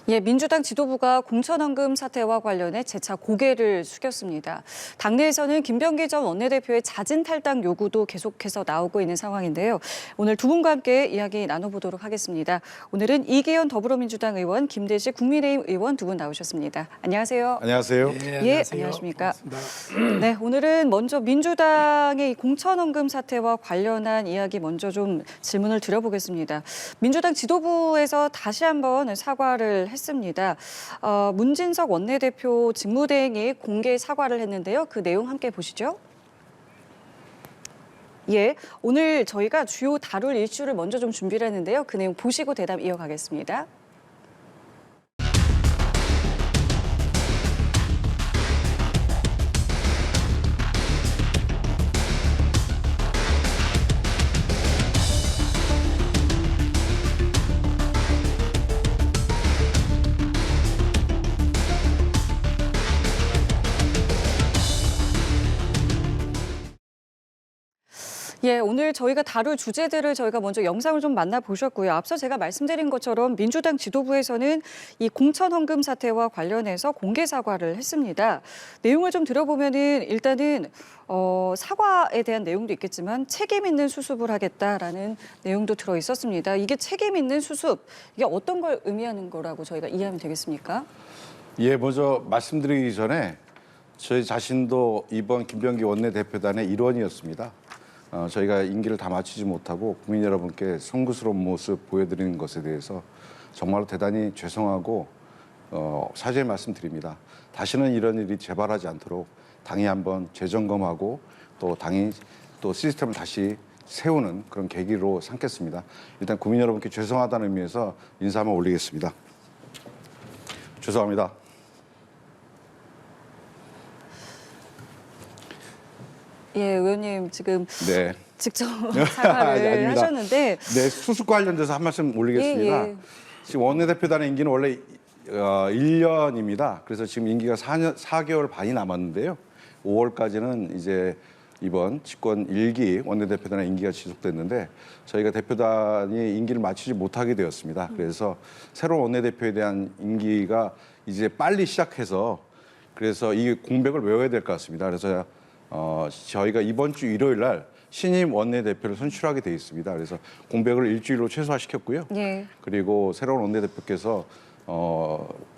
예, 민주당 지도부가 공천원금 사태와 관련해 재차 고개를 숙였습니다. 당내에서는 김병기 전 원내대표의 자진 탈당 요구도 계속해서 나오고 있는 상황인데요. 오늘 두 분과 함께 이야기 나눠보도록 하겠습니다. 오늘은 이계현 더불어민주당 의원, 김대식 국민의힘 의원 두 분 나오셨습니다. 안녕하세요. 안녕하세요. 예, 안녕하십니까. 네, 오늘은 먼저 민주당의 이 공천원금 사태와 관련한 이야기 먼저 좀 질문을 드려보겠습니다. 민주당 지도부에서 다시 한번 사과를 했습니다. 문진석 원내대표 직무대행이 공개 사과를 했는데요. 그 내용 함께 보시죠. 예, 오늘 저희가 주요 다룰 이슈를 먼저 좀 준비를 했는데요. 그 내용 보시고 대답 이어가겠습니다. 예, 오늘 저희가 다룰 주제들을 저희가 먼저 영상을 좀 만나보셨고요. 앞서 제가 말씀드린 것처럼 민주당 지도부에서는 이 공천헌금 사태와 관련해서 공개 사과를 했습니다. 내용을 좀 들어보면은 일단은 사과에 대한 내용도 있겠지만 책임 있는 수습을 하겠다라는 내용도 들어 있었습니다. 이게 책임 있는 수습, 이게 어떤 걸 의미하는 거라고 저희가 이해하면 되겠습니까? 예, 먼저 말씀드리기 전에 저희 자신도 이번 김병기 원내대표단의 일원이었습니다. 저희가 임기를 다 마치지 못하고 국민 여러분께 송구스러운 모습 보여드리는 것에 대해서 정말로 대단히 죄송하고 사죄의 말씀드립니다. 다시는 이런 일이 재발하지 않도록 당이 한번 재점검하고 또 당이 또 시스템을 다시 세우는 그런 계기로 삼겠습니다. 일단 국민 여러분께 죄송하다는 의미에서 인사 한번 올리겠습니다. 죄송합니다. 예, 의원님 지금 네. 직접 사과를 아닙니다. 하셨는데 네, 수습과 관련돼서 한 말씀 올리겠습니다. 예. 지금 원내대표단의 임기는 원래 1년입니다. 그래서 지금 임기가 4개월 반이 남았는데요. 5월까지는 이제 이번 집권 1기 원내대표단의 임기가 지속됐는데 저희가 대표단이 임기를 마치지 못하게 되었습니다. 그래서 새로운 원내대표에 대한 임기가 이제 빨리 시작해서 그래서 이 공백을 메워야 될 것 같습니다. 그래서 저희가 이번 주 일요일 날 신임 원내대표를 선출하게 돼 있습니다. 그래서 공백을 일주일로 최소화시켰고요. 예. 그리고 새로운 원내대표께서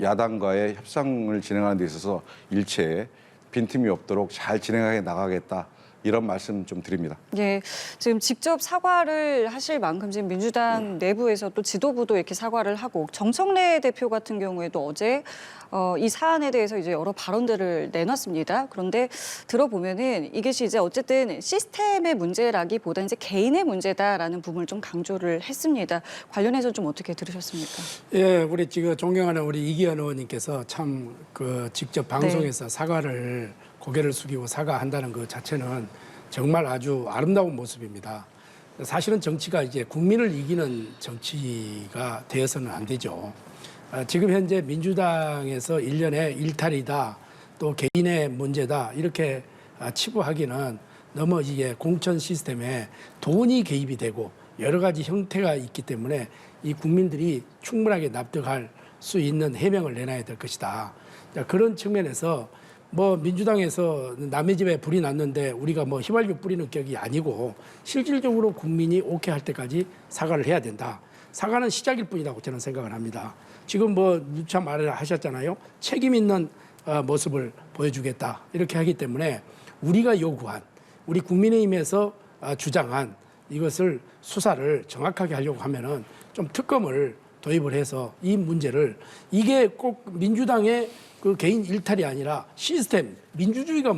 야당과의 협상을 진행하는 데 있어서 일체의 빈틈이 없도록 잘 진행하게 나가겠다. 이런 말씀 좀 드립니다. 예, 지금 직접 사과를 하실 만큼 지금 민주당 내부에서 또 지도부도 이렇게 사과를 하고 정청래 대표 같은 경우에도 어제 이 사안에 대해서 이제 여러 발언들을 내놨습니다. 그런데 들어보면은 이것이 이제 어쨌든 시스템의 문제라기보다 이제 개인의 문제다라는 부분을 좀 강조를 했습니다. 관련해서 좀 어떻게 들으셨습니까? 예, 우리 지금 존경하는 우리 이기현 의원님께서 참 그 직접 방송에서 사과를 고개를 숙이고 사과한다는 그 자체는 정말 아주 아름다운 모습입니다. 사실은 정치가 이제 국민을 이기는 정치가 되어서는 안 되죠. 지금 현재 민주당에서 일련의 일탈이다, 또 개인의 문제다 이렇게 치부하기는 너무 이게 공천 시스템에 돈이 개입이 되고 여러 가지 형태가 있기 때문에 이 국민들이 충분하게 납득할 수 있는 해명을 내놔야 될 것이다. 그런 측면에서 뭐 민주당에서 남의 집에 불이 났는데 우리가 뭐 휘발유 뿌리는 격이 아니고 실질적으로 국민이 오케이 할 때까지 사과를 해야 된다. 사과는 시작일 뿐이라고 저는 생각을 합니다. 지금 뭐 누차 말을 하셨잖아요. 책임 있는 모습을 보여주겠다. 이렇게 하기 때문에 우리가 요구한 우리 국민의힘에서 주장한 이것을 수사를 정확하게 하려고 하면은 좀 특검을 도입을 해서 이 문제를 이게 꼭 민주당의 그 개인 일탈이 아니라 시스템, 민주주의가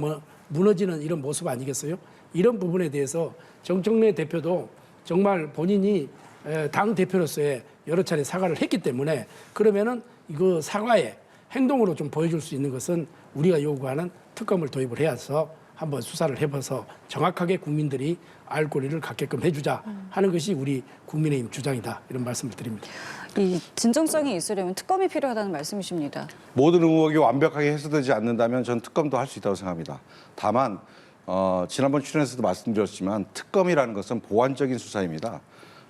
무너지는 이런 모습 아니겠어요? 이런 부분에 대해서 정청래 대표도 정말 본인이 당 대표로서의 여러 차례 사과를 했기 때문에 그러면은 이거 사과의 행동으로 좀 보여줄 수 있는 것은 우리가 요구하는 특검을 도입을 해서 한번 수사를 해봐서 정확하게 국민들이 알 권리를 갖게끔 해주자 하는 것이 우리 국민의힘 주장이다. 이런 말씀을 드립니다. 이 진정성이 있으려면 특검이 필요하다는 말씀이십니다. 모든 의혹이 완벽하게 해소되지 않는다면 전 특검도 할 수 있다고 생각합니다. 다만 지난번 출연에서도 말씀드렸지만 특검이라는 것은 보완적인 수사입니다.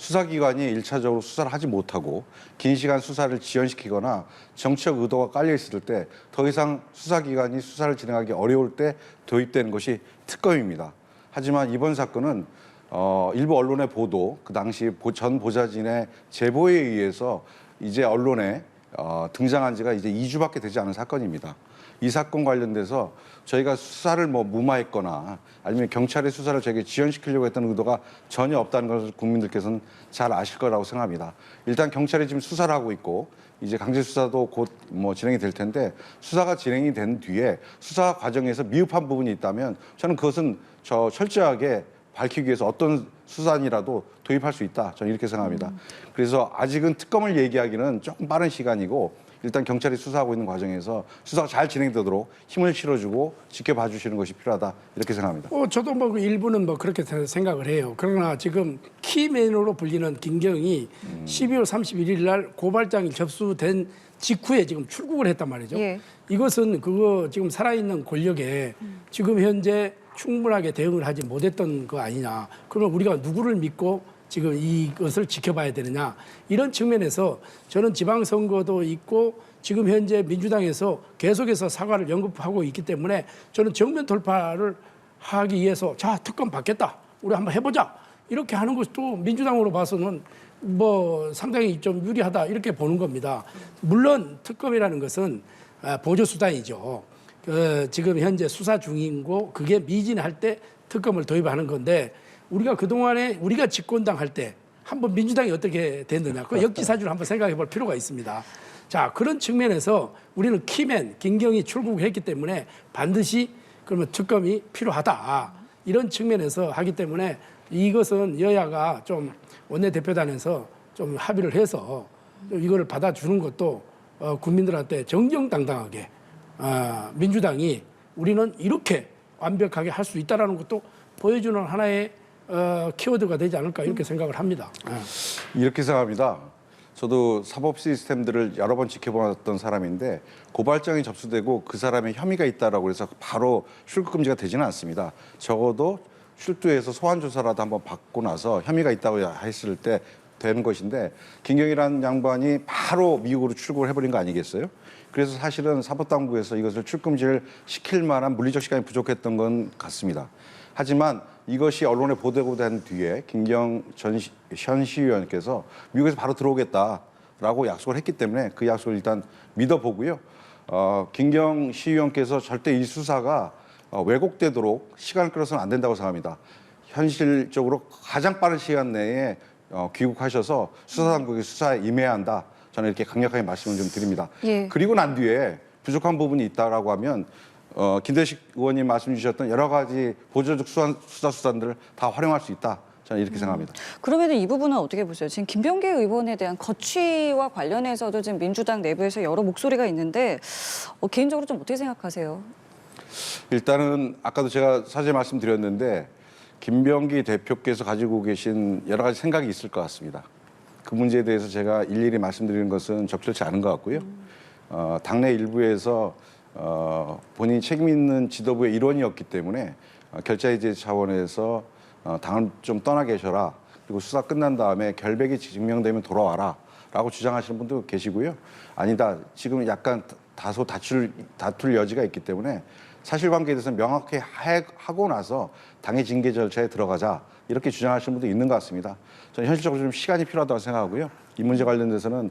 수사기관이 일차적으로 수사를 하지 못하고 긴 시간 수사를 지연시키거나 정치적 의도가 깔려 있을 때 더 이상 수사기관이 수사를 진행하기 어려울 때 도입되는 것이 특검입니다. 하지만 이번 사건은 일부 언론의 보도, 그 당시 전 보좌진의 제보에 의해서 이제 언론에 등장한 지가 이제 2주밖에 되지 않은 사건입니다. 이 사건 관련돼서 저희가 수사를 무마했거나 아니면 경찰의 수사를 저에게 지연시키려고 했던 의도가 전혀 없다는 것을 국민들께서는 잘 아실 거라고 생각합니다. 일단 경찰이 지금 수사를 하고 있고 이제 강제 수사도 곧 진행이 될 텐데 수사가 진행이 된 뒤에 수사 과정에서 미흡한 부분이 있다면 저는 그것은 철저하게 밝히기 위해서 어떤 수단이라도 도입할 수 있다. 저는 이렇게 생각합니다. 그래서 아직은 특검을 얘기하기는 조금 빠른 시간이고 일단 경찰이 수사하고 있는 과정에서 수사가 잘 진행되도록 힘을 실어주고 지켜봐 주시는 것이 필요하다. 이렇게 생각합니다. 저도 그 일부는 그렇게 생각을 해요. 그러나 지금 키맨으로 불리는 김경이 12월 31일 날 고발장이 접수된 직후에 지금 출국을 했단 말이죠. 예. 이것은 지금 살아있는 권력에 지금 현재 충분하게 대응을 하지 못했던 거 아니냐. 그러면 우리가 누구를 믿고 지금 이것을 지켜봐야 되느냐. 이런 측면에서 저는 지방선거도 있고 지금 현재 민주당에서 계속해서 사과를 언급하고 있기 때문에 저는 정면 돌파를 하기 위해서 자, 특검 받겠다. 우리 한번 해보자. 이렇게 하는 것도 민주당으로 봐서는 상당히 좀 유리하다. 이렇게 보는 겁니다. 물론 특검이라는 것은 보조수단이죠. 지금 현재 수사 중이고 그게 미진할 때 특검을 도입하는 건데 우리가 그동안에 우리가 집권당 할 때 한번 민주당이 어떻게 됐느냐 그 역지사지를 한번 생각해 볼 필요가 있습니다. 자, 그런 측면에서 우리는 키맨 김경이 출국했기 때문에 반드시 그러면 특검이 필요하다. 이런 측면에서 하기 때문에 이것은 여야가 좀 원내대표단에서 좀 합의를 해서 이거를 받아주는 것도 국민들한테 정정당당하게 민주당이 우리는 이렇게 완벽하게 할 수 있다는 것도 보여주는 하나의 키워드가 되지 않을까 이렇게 생각을 합니다. 이렇게 생각합니다. 저도 사법 시스템들을 여러 번 지켜봤던 사람인데 고발장이 접수되고 그 사람의 혐의가 있다라고 해서 바로 출국 금지가 되지는 않습니다. 적어도 출두해서 소환 조사라도 한번 받고 나서 혐의가 있다고 했을 때 되는 것인데 김경이라는 양반이 바로 미국으로 출국을 해버린 거 아니겠어요? 그래서 사실은 사법당국에서 이것을 출금지를 시킬 만한 물리적 시간이 부족했던 건 같습니다. 하지만 이것이 언론에 보도되고 난 뒤에 김경 현 시의원께서 미국에서 바로 들어오겠다라고 약속을 했기 때문에 그 약속을 일단 믿어보고요. 김경 시의원께서 절대 이 수사가 왜곡되도록 시간을 끌어서는 안 된다고 생각합니다. 현실적으로 가장 빠른 시간 내에 귀국하셔서 수사당국이 수사에 임해야 한다. 저는 이렇게 강력하게 말씀을 좀 드립니다. 예. 그리고 난 뒤에 부족한 부분이 있다라고 하면 김대식 의원님 말씀 주셨던 여러 가지 보조적 수사 수단들을 다 활용할 수 있다. 저는 이렇게 생각합니다. 그러면 이 부분은 어떻게 보세요? 지금 김병기 의원에 대한 거취와 관련해서도 지금 민주당 내부에서 여러 목소리가 있는데 개인적으로 좀 어떻게 생각하세요? 일단은 아까도 제가 사실 말씀드렸는데 김병기 대표께서 가지고 계신 여러 가지 생각이 있을 것 같습니다. 그 문제에 대해서 제가 일일이 말씀드리는 것은 적절치 않은 것 같고요. 당내 일부에서 본인이 책임 있는 지도부의 일원이었기 때문에 결자해제 차원에서 당을 좀 떠나 계셔라. 그리고 수사 끝난 다음에 결백이 증명되면 돌아와라. 라고 주장하시는 분도 계시고요. 아니다. 지금 약간 다소 다툴 여지가 있기 때문에 사실관계에 대해서 명확히 하고 나서 당의 징계 절차에 들어가자. 이렇게 주장하시는 분도 있는 것 같습니다. 저는 현실적으로 좀 시간이 필요하다고 생각하고요. 이 문제 관련돼서는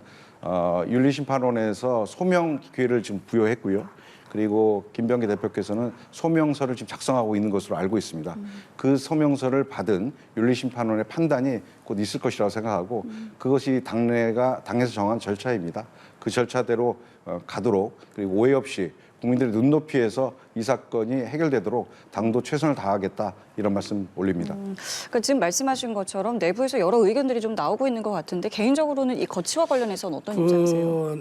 윤리심판원에서 소명 기회를 지금 부여했고요. 그리고 김병기 대표께서는 소명서를 지금 작성하고 있는 것으로 알고 있습니다. 그 소명서를 받은 윤리심판원의 판단이 곧 있을 것이라고 생각하고 그것이 당에서 정한 절차입니다. 그 절차대로 가도록 그리고 오해 없이 국민들의 눈높이에서 이 사건이 해결되도록 당도 최선을 다하겠다 이런 말씀 올립니다. 그러니까 지금 말씀하신 것처럼 내부에서 여러 의견들이 좀 나오고 있는 것 같은데 개인적으로는 이 거취와 관련해서는 어떤 입장이세요?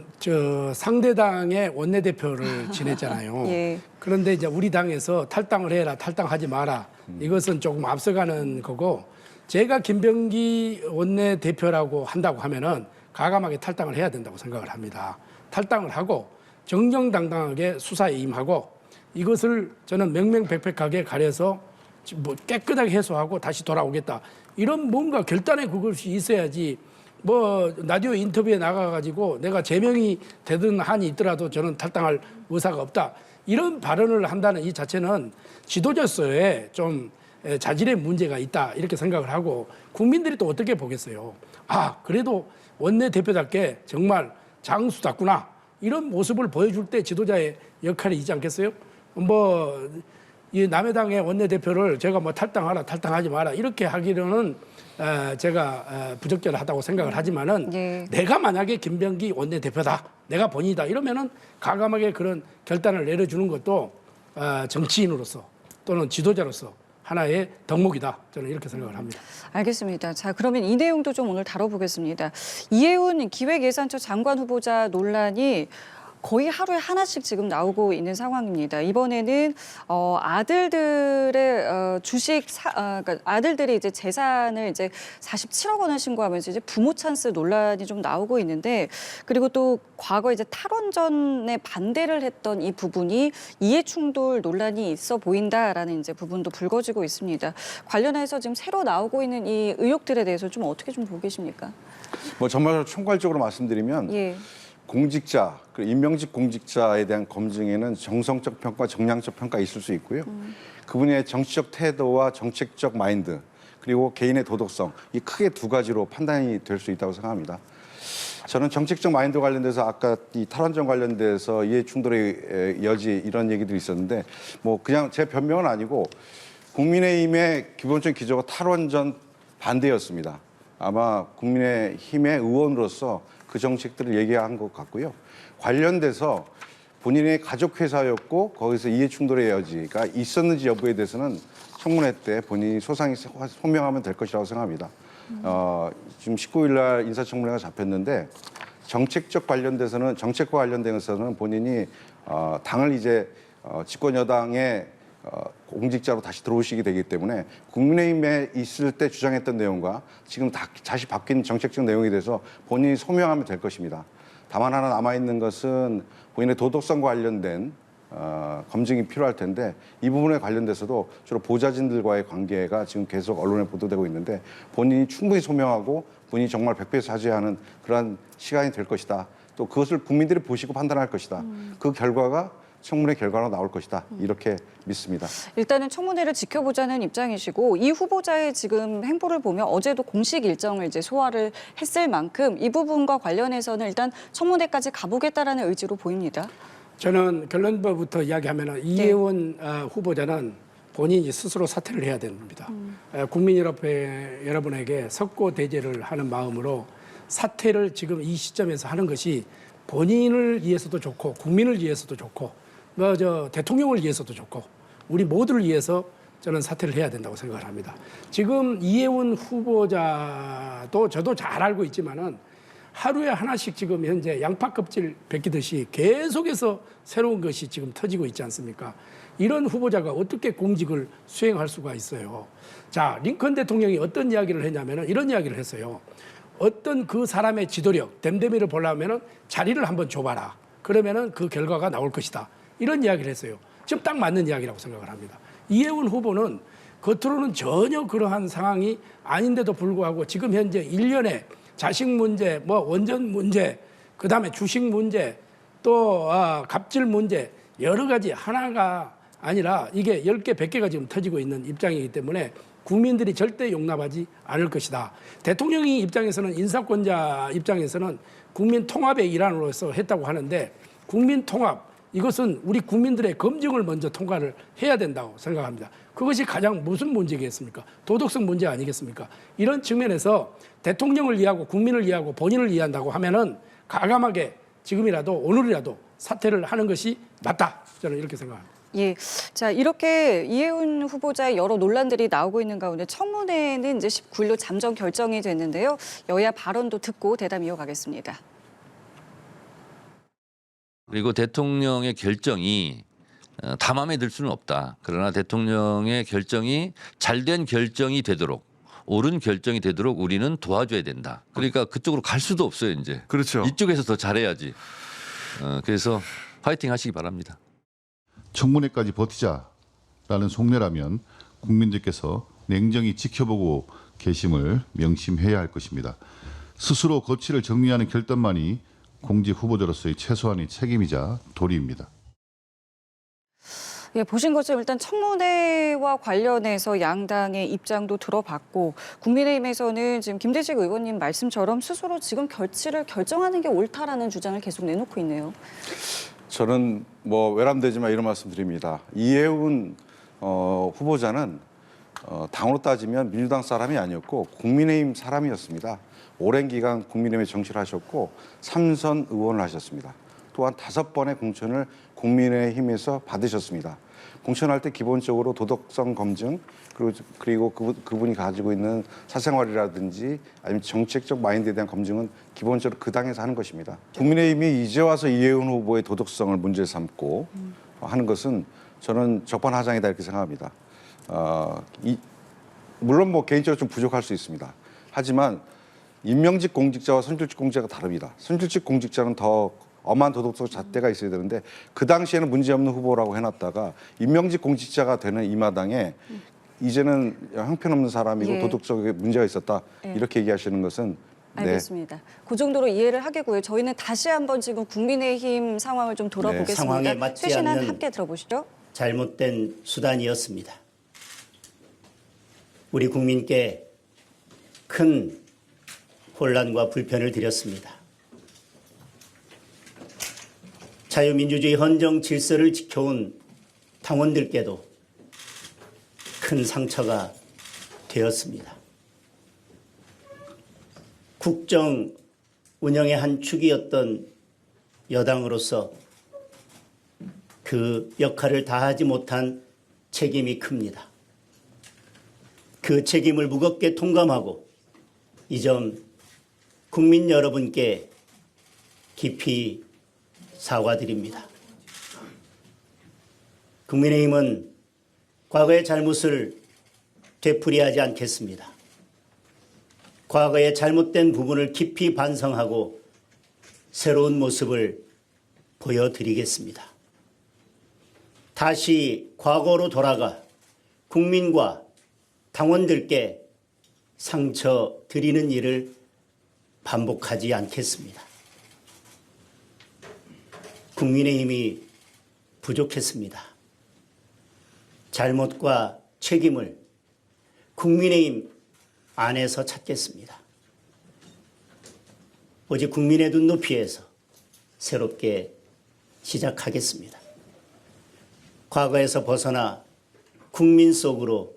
상대당의 원내대표를 지냈잖아요. 예. 그런데 이제 우리 당에서 탈당을 해라, 탈당하지 마라. 이것은 조금 앞서가는 거고 제가 김병기 원내대표라고 한다고 하면은 과감하게 탈당을 해야 된다고 생각을 합니다. 탈당을 하고 정정당당하게 수사에 임하고 이것을 저는 명명백백하게 가려서 뭐 깨끗하게 해소하고 다시 돌아오겠다. 이런 뭔가 결단의 그것이 있어야지. 뭐 라디오 인터뷰에 나가가지고 내가 제명이 되든 한이 있더라도 저는 탈당할 의사가 없다. 이런 발언을 한다는 이 자체는 지도자로서의 좀 자질의 문제가 있다 이렇게 생각을 하고 국민들이 또 어떻게 보겠어요. 아 그래도 원내대표답게 정말 장수답구나 이런 모습을 보여줄 때 지도자의 역할이 있지 않겠어요? 뭐 이 남해당의 원내대표를 제가 뭐 탈당하라 탈당하지 마라 이렇게 하기로는 제가 부적절하다고 생각을 하지만은 예. 내가 만약에 김병기 원내대표다 내가 본인이다 이러면은 과감하게 그런 결단을 내려주는 것도 정치인으로서 또는 지도자로서 하나의 덕목이다 저는 이렇게 생각을 합니다. 알겠습니다. 자, 그러면 이 내용도 좀 오늘 다뤄보겠습니다. 이해운 기획예산처 장관 후보자 논란이 거의 하루에 하나씩 지금 나오고 있는 상황입니다. 이번에는 아들들의 그러니까 아들들이 이제 재산을 이제 47억 원을 신고하면서 이제 부모 찬스 논란이 좀 나오고 있는데 그리고 또 과거 이제 탈원전에 반대를 했던 이 부분이 이해 충돌 논란이 있어 보인다라는 이제 부분도 불거지고 있습니다. 관련해서 지금 새로 나오고 있는 이 의혹들에 대해서 좀 어떻게 좀 보고 계십니까? 뭐 정말 총괄적으로 말씀드리면 예. 공직자, 임명직 공직자에 대한 검증에는 정성적 평가, 정량적 평가 있을 수 있고요. 그분의 정치적 태도와 정책적 마인드 그리고 개인의 도덕성 이 크게 두 가지로 판단이 될 수 있다고 생각합니다. 저는 정책적 마인드 관련돼서 아까 이 탈원전 관련돼서 이해 충돌의 여지 이런 얘기들이 있었는데 뭐 그냥 제 변명은 아니고 국민의힘의 기본적인 기조가 탈원전 반대였습니다. 아마 국민의힘의 의원으로서 그 정책들을 얘기한 것 같고요. 관련돼서 본인의 가족회사였고 거기서 이해충돌의 여지가 있었는지 여부에 대해서는 청문회 때 본인이 소상히 소명하면 될 것이라고 생각합니다. 지금 19일 날 인사청문회가 잡혔는데 정책과 관련돼서는 본인이 당을 이제 집권 여당의 공직자로 다시 들어오시게 되기 때문에 국민의힘에 있을 때 주장했던 내용과 지금 다시 바뀐 정책적 내용에 대해서 본인이 소명하면 될 것입니다. 다만 하나 남아있는 것은 본인의 도덕성과 관련된 검증이 필요할 텐데 이 부분에 관련돼서도 주로 보좌진들과의 관계가 지금 계속 언론에 보도되고 있는데 본인이 충분히 소명하고 본인이 정말 백배사죄하는 그러한 시간이 될 것이다. 또 그것을 국민들이 보시고 판단할 것이다. 그 결과가 청문회 결과로 나올 것이다. 이렇게 믿습니다. 일단은 청문회를 지켜보자는 입장이시고 이 후보자의 지금 행보를 보면 어제도 공식 일정을 이제 소화를 했을 만큼 이 부분과 관련해서는 일단 청문회까지 가보겠다라는 의지로 보입니다. 저는 결론부터 이야기하면 이해원 후보자는 본인이 스스로 사퇴를 해야 됩니다. 국민 여러분에게 석고대죄를 하는 마음으로 사퇴를 지금 이 시점에서 하는 것이 본인을 위해서도 좋고 국민을 위해서도 좋고 대통령을 위해서도 좋고 우리 모두를 위해서 저는 사퇴를 해야 된다고 생각을 합니다. 지금 이해운 후보자도 저도 잘 알고 있지만은 하루에 하나씩 지금 현재 양파 껍질 벗기듯이 계속해서 새로운 것이 지금 터지고 있지 않습니까? 이런 후보자가 어떻게 공직을 수행할 수가 있어요? 자, 링컨 대통령이 어떤 이야기를 했냐면은 이런 이야기를 했어요. 어떤 그 사람의 지도력, 댐댐이를 보려면은 자리를 한번 줘봐라. 그러면은 그 결과가 나올 것이다. 이런 이야기를 했어요. 지금 딱 맞는 이야기라고 생각을 합니다. 이해운 후보는 겉으로는 전혀 그러한 상황이 아닌데도 불구하고 지금 현재 1년에 자식 문제, 원전 문제, 그다음에 주식 문제, 또 갑질 문제 여러 가지 하나가 아니라 이게 10개, 100개가 지금 터지고 있는 입장이기 때문에 국민들이 절대 용납하지 않을 것이다. 대통령이 입장에서는 인사권자 입장에서는 국민 통합의 일환으로서 했다고 하는데 국민 통합 이것은 우리 국민들의 검증을 먼저 통과를 해야 된다고 생각합니다. 그것이 가장 무슨 문제겠습니까? 도덕성 문제 아니겠습니까? 이런 측면에서 대통령을 이해하고 국민을 이해하고 본인을 이해한다고 하면은 과감하게 지금이라도 오늘이라도 사퇴를 하는 것이 맞다. 저는 이렇게 생각합니다. 예. 자, 이렇게 이해운 후보자의 여러 논란들이 나오고 있는 가운데 청문회는 이제 19일로 잠정 결정이 됐는데요. 여야 발언도 듣고 대담 이어가겠습니다. 그리고 대통령의 결정이 다 마음에 들 수는 없다. 그러나 대통령의 결정이 잘된 결정이 되도록 옳은 결정이 되도록 우리는 도와줘야 된다. 그러니까 그쪽으로 갈 수도 없어요, 이제. 그렇죠. 이쪽에서 더 잘해야지. 그래서 파이팅 하시기 바랍니다. 청문회까지 버티자라는 속내라면 국민들께서 냉정히 지켜보고 계심을 명심해야 할 것입니다. 스스로 거취를 정리하는 결단만이 공직 후보자로서의 최소한의 책임이자 도리입니다. 예, 보신 것처럼 일단 청문회와 관련해서 양당의 입장도 들어봤고 국민의힘에서는 지금 김대식 의원님 말씀처럼 스스로 지금 결정하는 게 옳다라는 주장을 계속 내놓고 있네요. 저는 뭐 외람되지만 이런 말씀드립니다. 이해운 후보자는 당으로 따지면 민주당 사람이 아니었고 국민의힘 사람이었습니다. 오랜 기간 국민의힘에 정치를 하셨고 3선 의원을 하셨습니다. 또한 5번의 공천을 국민의힘에서 받으셨습니다. 공천할 때 기본적으로 도덕성 검증 그리고 그분이 가지고 있는 사생활이라든지 아니면 정책적 마인드에 대한 검증은 기본적으로 그 당에서 하는 것입니다. 국민의힘이 이제 와서 이해운 후보의 도덕성을 문제 삼고 하는 것은 저는 적반하장이다 이렇게 생각합니다. 물론 뭐 개인적으로 좀 부족할 수 있습니다. 하지만 임명직 공직자와 선출직 공직자가 다릅니다. 선출직 공직자는 더 엄한 도덕성 잣대가 있어야 되는데 그 당시에는 문제없는 후보라고 해놨다가 임명직 공직자가 되는 이 마당에 이제는 형편없는 사람이고 예. 도덕적인 문제가 있었다 예. 이렇게 얘기하시는 것은 알겠습니다. 그 정도로 이해를 하겠고요. 저희는 다시 한번 지금 국민의힘 상황을 좀 돌아보겠습니다. 상황에 맞지 최신한 않는 함께 들어보시죠. 잘못된 수단이었습니다. 우리 국민께 큰 혼란과 불편을 드렸습니다. 자유민주주의 헌정 질서를 지켜온 당원들께도 큰 상처가 되었습니다. 국정 운영의 한 축이었던 여당으로서 그 역할을 다하지 못한 책임이 큽니다. 그 책임을 무겁게 통감하고 이 점 국민 여러분께 깊이 사과드립니다. 국민의힘은 과거의 잘못을 되풀이하지 않겠습니다. 과거의 잘못된 부분을 깊이 반성하고 새로운 모습을 보여드리겠습니다. 다시 과거로 돌아가 국민과 당원들께 상처 드리는 일을 반복하지 않겠습니다. 국민의힘이 부족했습니다. 잘못과 책임을 국민의힘 안에서 찾겠습니다. 오직 국민의 눈높이에서 새롭게 시작하겠습니다. 과거에서 벗어나 국민 속으로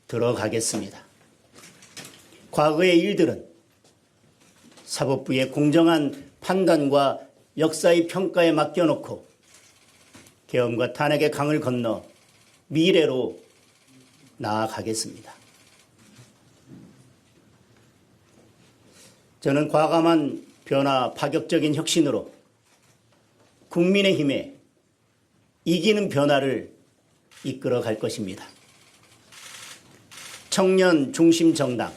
들어가겠습니다. 과거의 일들은 사법부의 공정한 판단과 역사의 평가에 맡겨놓고 계엄과 탄핵의 강을 건너 미래로 나아가겠습니다. 저는 과감한 변화, 파격적인 혁신으로 국민의힘에 이기는 변화를 이끌어 갈 것입니다. 청년 중심 정당,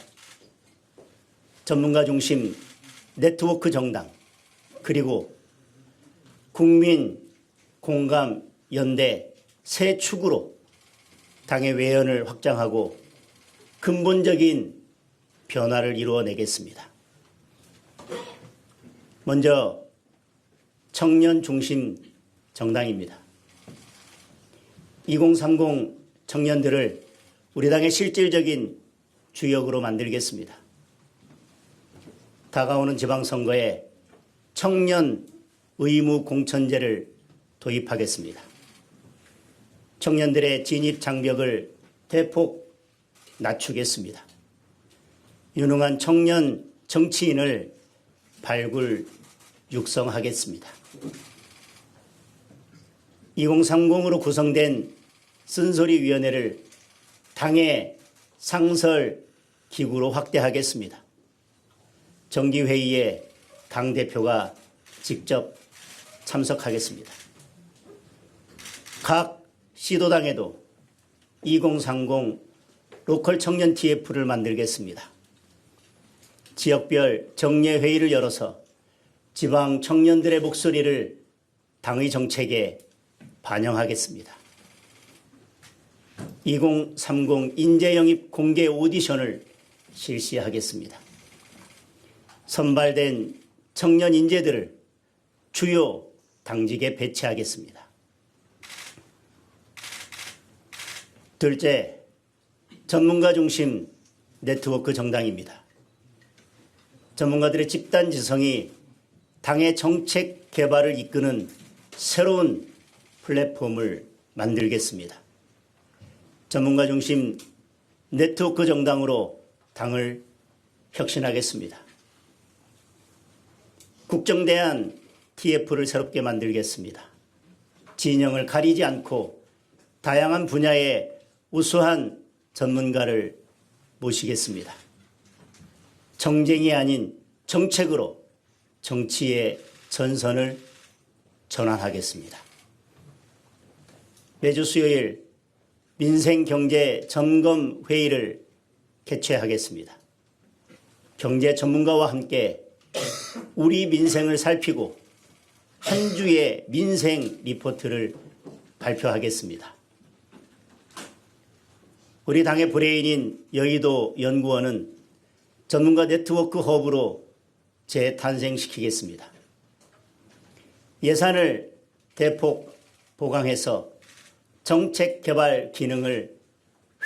전문가 중심 네트워크 정당, 그리고 국민 공감 연대 세 축으로 당의 외연을 확장하고 근본적인 변화를 이루어내겠습니다. 먼저 청년 중심 정당입니다. 2030 청년들을 우리 당의 실질적인 주역으로 만들겠습니다. 다가오는 지방선거에 청년 의무 공천제를 도입하겠습니다. 청년들의 진입 장벽을 대폭 낮추겠습니다. 유능한 청년 정치인을 발굴 육성하겠습니다. 2030으로 구성된 쓴소리위원회를 당의 상설 기구로 확대하겠습니다. 정기회의에 당대표가 직접 참석하겠습니다. 각 시도당에도 2030 로컬 청년 TF를 만들겠습니다. 지역별 정례회의를 열어서 지방 청년들의 목소리를 당의 정책에 반영하겠습니다. 2030 인재영입 공개 오디션을 실시하겠습니다. 선발된 청년 인재들을 주요 당직에 배치하겠습니다. 둘째, 전문가 중심 네트워크 정당입니다. 전문가들의 집단 지성이 당의 정책 개발을 이끄는 새로운 플랫폼을 만들겠습니다. 전문가 중심 네트워크 정당으로 당을 혁신하겠습니다. 국정대안 TF를 새롭게 만들겠습니다. 진영을 가리지 않고 다양한 분야의 우수한 전문가를 모시겠습니다. 정쟁이 아닌 정책으로 정치의 전선을 전환하겠습니다. 매주 수요일 민생경제 점검 회의를 개최하겠습니다. 경제 전문가와 함께 우리 민생을 살피고 한 주의 민생 리포트를 발표하겠습니다. 우리 당의 브레인인 여의도 연구원은 전문가 네트워크 허브로 재탄생시키겠습니다. 예산을 대폭 보강해서 정책 개발 기능을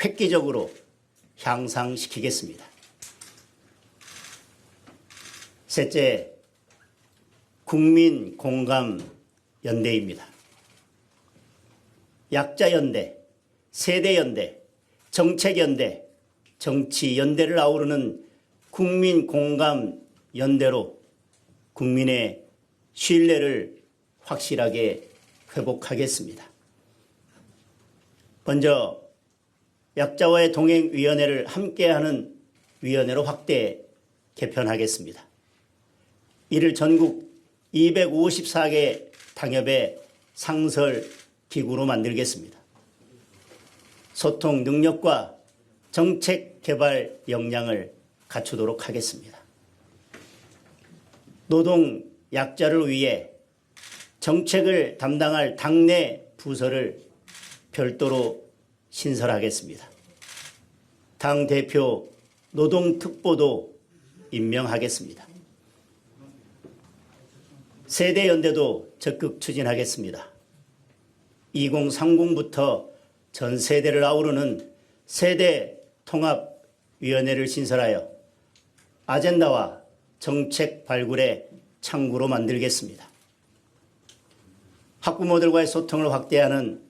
획기적으로 향상시키겠습니다. 셋째, 국민 공감 연대입니다. 약자 연대, 세대 연대, 정책 연대, 정치 연대를 아우르는 국민 공감 연대로 국민의 신뢰를 확실하게 회복하겠습니다. 먼저 약자와의 동행위원회를 함께하는 위원회로 확대 개편하겠습니다. 이를 전국 254개 당협의 상설 기구로 만들겠습니다. 소통 능력과 정책 개발 역량을 갖추도록 하겠습니다. 노동 약자를 위해 정책을 담당할 당내 부서를 별도로 신설하겠습니다. 당대표 노동특보도 임명하겠습니다. 세대연대도 적극 추진하겠습니다. 2030부터 전 세대를 아우르는 세대 통합위원회를 신설하여 아젠다와 정책 발굴의 창구로 만들겠습니다. 학부모들과의 소통을 확대하는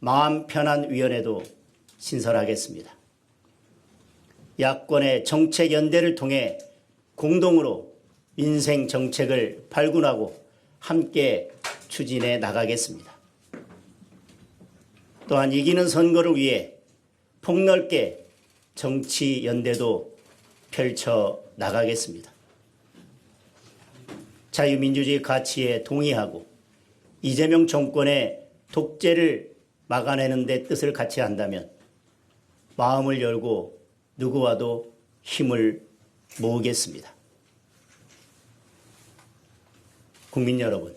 마음 편한 위원회도 신설하겠습니다. 야권의 정책 연대를 통해 공동으로 민생 정책을 발굴하고 함께 추진해 나가겠습니다. 또한 이기는 선거를 위해 폭넓게 정치 연대도 펼쳐 나가겠습니다. 자유민주주의 가치에 동의하고 이재명 정권의 독재를 막아내는 데 뜻을 같이 한다면 마음을 열고 누구와도 힘을 모으겠습니다. 국민 여러분,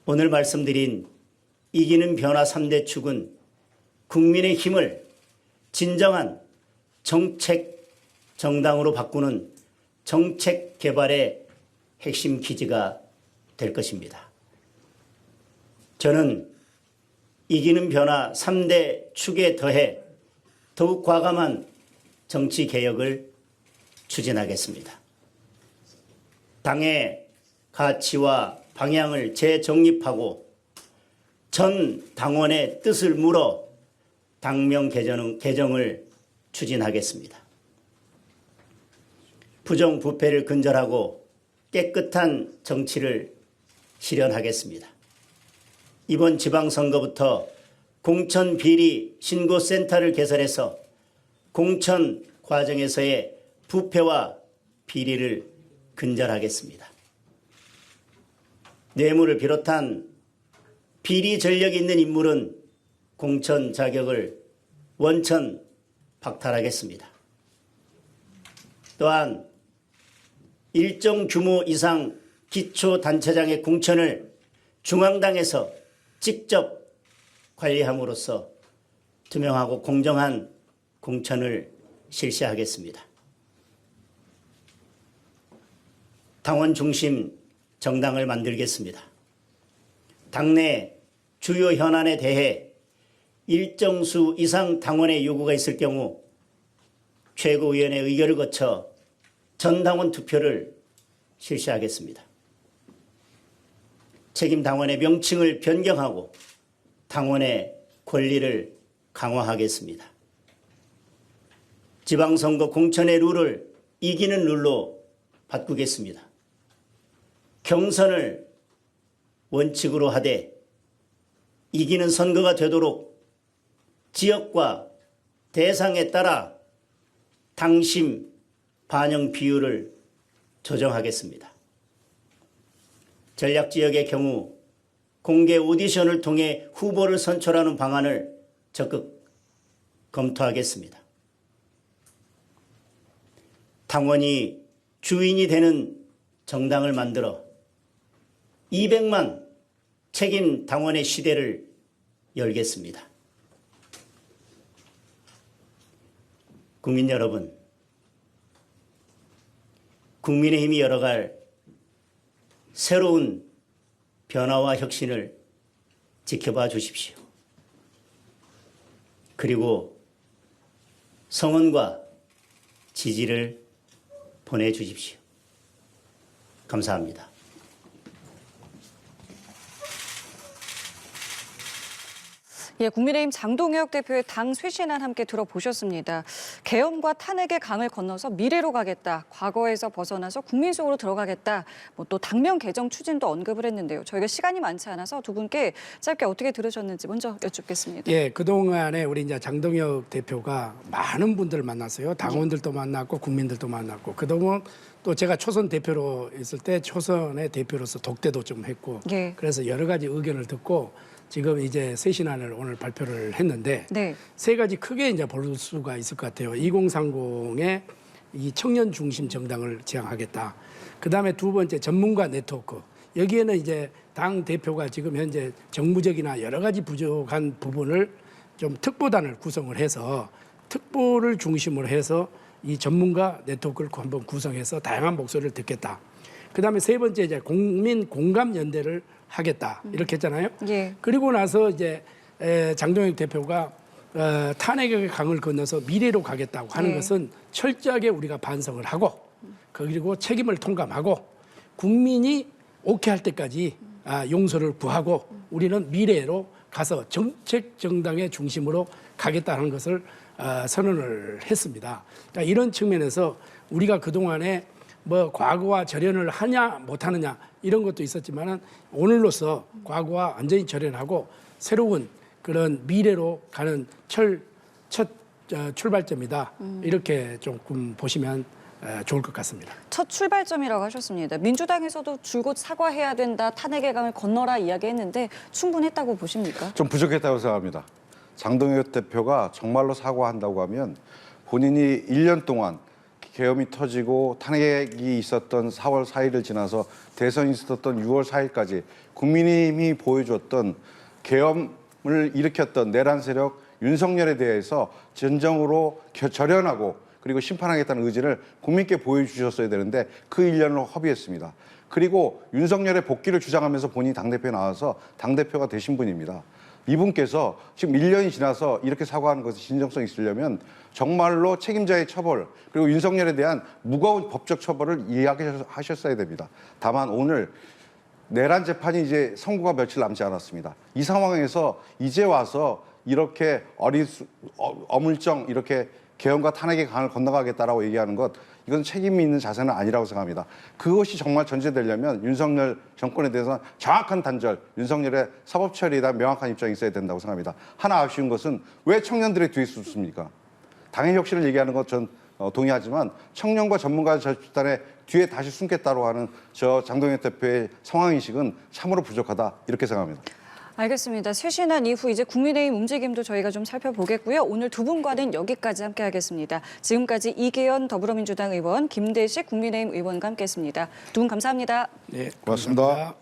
오늘 말씀드린 이기는 변화 3대 축은 국민의 힘을 진정한 정책 정당으로 바꾸는 정책 개발의 핵심 기지가 될 것입니다. 저는 이기는 변화 3대 축에 더해 더욱 과감한 정치 개혁을 추진하겠습니다. 당의 가치와 방향을 재정립하고 전 당원의 뜻을 물어 당명 개정을 추진하겠습니다. 부정부패를 근절하고 깨끗한 정치를 실현하겠습니다. 이번 지방선거부터 공천비리 신고센터를 개설해서 공천 과정에서의 부패와 비리를 근절하겠습니다. 뇌물을 비롯한 비리 전력이 있는 인물은 공천 자격을 원천 박탈하겠습니다. 또한 일정 규모 이상 기초단체장의 공천을 중앙당에서 직접 관리함으로써 투명하고 공정한 공천을 실시하겠습니다. 당원 중심 정당을 만들겠습니다. 당내 주요 현안에 대해 일정 수 이상 당원의 요구가 있을 경우 최고위원회 의결을 거쳐 전 당원 투표를 실시하겠습니다. 책임 당원의 명칭을 변경하고 당원의 권리를 강화하겠습니다. 지방선거 공천의 룰을 이기는 룰로 바꾸겠습니다. 경선을 원칙으로 하되 이기는 선거가 되도록 지역과 대상에 따라 당심 반영 비율을 조정하겠습니다. 전략지역의 경우 공개 오디션을 통해 후보를 선출하는 방안을 적극 검토하겠습니다. 당원이 주인이 되는 정당을 만들어 200만 책임 당원의 시대를 열겠습니다. 국민 여러분, 국민의힘이 열어갈 새로운 변화와 혁신을 지켜봐 주십시오. 그리고 성원과 지지를 보내주십시오. 감사합니다. 예, 국민의힘 장동혁 대표의 당 쇄신안 함께 들어보셨습니다. 계엄과 탄핵의 강을 건너서 미래로 가겠다. 과거에서 벗어나서 국민 속으로 들어가겠다. 또 당명 개정 추진도 언급을 했는데요. 저희가 시간이 많지 않아서 두 분께 짧게 어떻게 들으셨는지 먼저 여쭙겠습니다. 예, 그동안에 우리 이제 장동혁 대표가 많은 분들을 만났어요. 당원들도 만났고 국민들도 만났고 그동안 또 제가 초선 대표로 있을 때 초선의 대표로서 독대도 좀 했고 예. 그래서 여러 가지 의견을 듣고 지금 이제 쇄신안을 오늘 발표를 했는데 네. 세 가지 크게 이제 볼 수가 있을 것 같아요. 2030의 이 청년 중심 정당을 지향하겠다. 그다음에 두 번째 전문가 네트워크. 여기에는 이제 당 대표가 지금 현재 정무적이나 여러 가지 부족한 부분을 좀 특보단을 구성을 해서 특보를 중심으로 해서 이 전문가 네트워크를 한번 구성해서 다양한 목소리를 듣겠다. 그다음에 세 번째 이제 국민 공감 연대를 하겠다 이렇게 했잖아요. 예. 그리고 나서 이제 장동혁 대표가 탄핵의 강을 건너서 미래로 가겠다고 하는 예. 것은 철저하게 우리가 반성을 하고 그리고 책임을 통감하고 국민이 오케이 할 때까지 용서를 구하고 우리는 미래로 가서 정책 정당의 중심으로 가겠다는 것을 선언을 했습니다. 그러니까 이런 측면에서 우리가 그동안에 뭐 과거와 절연을 하냐 못하느냐 이런 것도 있었지만은 오늘로서 과거와 완전히 절연하고 새로운 그런 미래로 가는 첫 출발점이다. 이렇게 조금 보시면 좋을 것 같습니다. 첫 출발점이라고 하셨습니다. 민주당에서도 줄곧 사과해야 된다, 탄핵의 강을 건너라 이야기했는데 충분했다고 보십니까? 좀 부족했다고 생각합니다. 장동혁 대표가 정말로 사과한다고 하면 본인이 1년 동안 계엄이 터지고 탄핵이 있었던 4월 4일을 지나서 대선이 있었던 6월 4일까지 국민의힘이 보여줬던 계엄을 일으켰던 내란 세력 윤석열에 대해서 진정으로 절연하고 그리고 심판하겠다는 의지를 국민께 보여주셨어야 되는데 그 1년을 허비했습니다. 그리고 윤석열의 복귀를 주장하면서 본인이 당대표에 나와서 당대표가 되신 분입니다. 이분께서 지금 1년이 지나서 이렇게 사과하는 것이 진정성이 있으려면 정말로 책임자의 처벌 그리고 윤석열에 대한 무거운 법적 처벌을 이야기하셨어야 됩니다. 다만 오늘 내란 재판이 이제 선고가 며칠 남지 않았습니다. 이 상황에서 이제 와서 이렇게 어물쩡 이렇게 계엄과 탄핵의 강을 건너가겠다라고 얘기하는 것 이건 책임이 있는 자세는 아니라고 생각합니다. 그것이 정말 전제되려면 윤석열 정권에 대해서는 정확한 단절, 윤석열의 사법 처리에 대한 명확한 입장이 있어야 된다고 생각합니다. 하나 아쉬운 것은 왜 청년들의 뒤에 숨습니까? 당의 혁신을 얘기하는 것 전 동의하지만 청년과 전문가 집단의 뒤에 다시 숨겠다고 하는 저 장동혁 대표의 상황인식은 참으로 부족하다 이렇게 생각합니다. 알겠습니다. 쇄신안 이후 이제 국민의힘 움직임도 저희가 좀 살펴보겠고요. 오늘 두 분과는 여기까지 함께하겠습니다. 지금까지 이계현 더불어민주당 의원, 김대식 국민의힘 의원과 함께했습니다. 두 분 감사합니다. 네, 고맙습니다. 감사합니다.